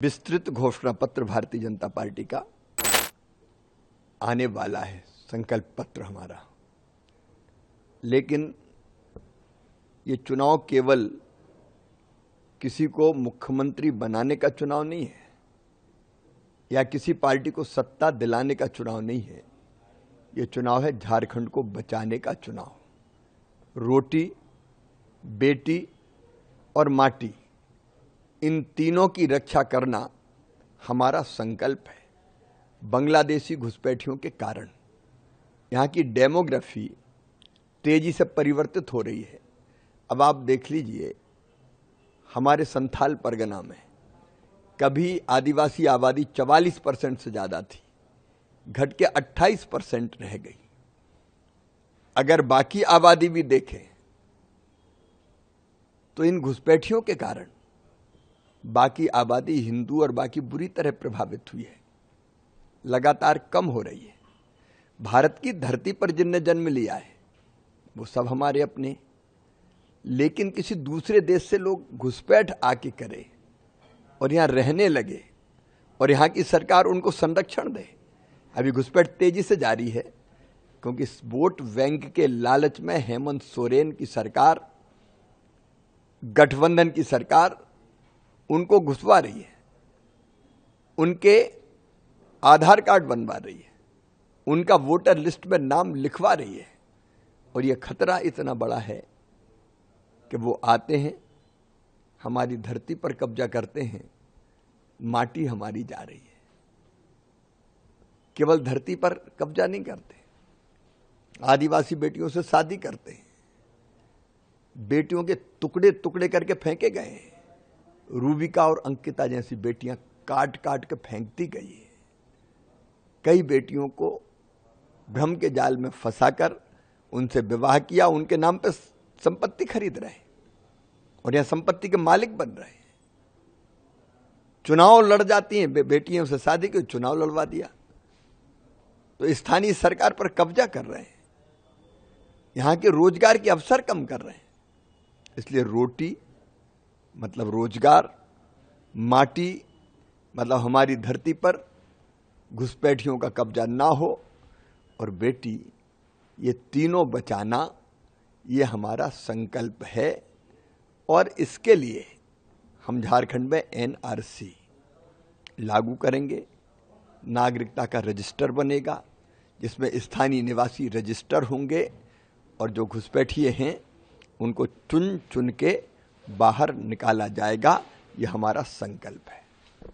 विस्तृत घोषणा पत्र भारतीय जनता पार्टी का आने वाला है, संकल्प पत्र हमारा। लेकिन ये चुनाव केवल किसी को मुख्यमंत्री बनाने का चुनाव नहीं है या किसी पार्टी को सत्ता दिलाने का चुनाव नहीं है। ये चुनाव है झारखंड को बचाने का चुनाव। रोटी, बेटी और माटी, इन तीनों की रक्षा करना हमारा संकल्प है। बांग्लादेशी घुसपैठियों के कारण यहाँ की डेमोग्राफी तेजी से परिवर्तित हो रही है। अब आप देख लीजिए, हमारे संथाल परगना में कभी आदिवासी आबादी 44% से ज़्यादा थी, घट के 28% रह गई। अगर बाकी आबादी भी देखें तो इन घुसपैठियों के कारण बाकी आबादी हिंदू और बाकी बुरी तरह प्रभावित हुई है, लगातार कम हो रही है। भारत की धरती पर जिनने जन्म लिया है वो सब हमारे अपने, लेकिन किसी दूसरे देश से लोग घुसपैठ आके करे और यहाँ रहने लगे और यहाँ की सरकार उनको संरक्षण दे। अभी घुसपैठ तेजी से जारी है क्योंकि वोट बैंक के लालच में हेमंत सोरेन की सरकार, गठबंधन की सरकार उनको घुसवा रही है, उनके आधार कार्ड बनवा रही है, उनका वोटर लिस्ट में नाम लिखवा रही है। और यह खतरा इतना बड़ा है कि वो आते हैं, हमारी धरती पर कब्जा करते हैं, माटी हमारी जा रही है। केवल धरती पर कब्जा नहीं करते, आदिवासी बेटियों से शादी करते हैं, बेटियों के टुकड़े टुकड़े करके फेंके गए हैं। रूबिका और अंकिता जैसी बेटियां काट काट के फेंकती गई है। कई बेटियों को भ्रम के जाल में फंसाकर उनसे विवाह किया, उनके नाम पर संपत्ति खरीद रहे और यह संपत्ति के मालिक बन रहे हैं। चुनाव लड़ जाती हैं बेटियों से शादी के, चुनाव लड़वा दिया तो स्थानीय सरकार पर कब्जा कर रहे हैं, यहां के रोजगार के अवसर कम कर रहे हैं। इसलिए रोटी मतलब रोजगार, माटी मतलब हमारी धरती पर घुसपैठियों का कब्जा ना हो, और बेटी, ये तीनों बचाना ये हमारा संकल्प है। और इसके लिए हम झारखंड में एनआरसी लागू करेंगे, नागरिकता का रजिस्टर बनेगा जिसमें स्थानीय निवासी रजिस्टर होंगे और जो घुसपैठिए हैं उनको चुन चुन के बाहर निकाला जाएगा। यह हमारा संकल्प है।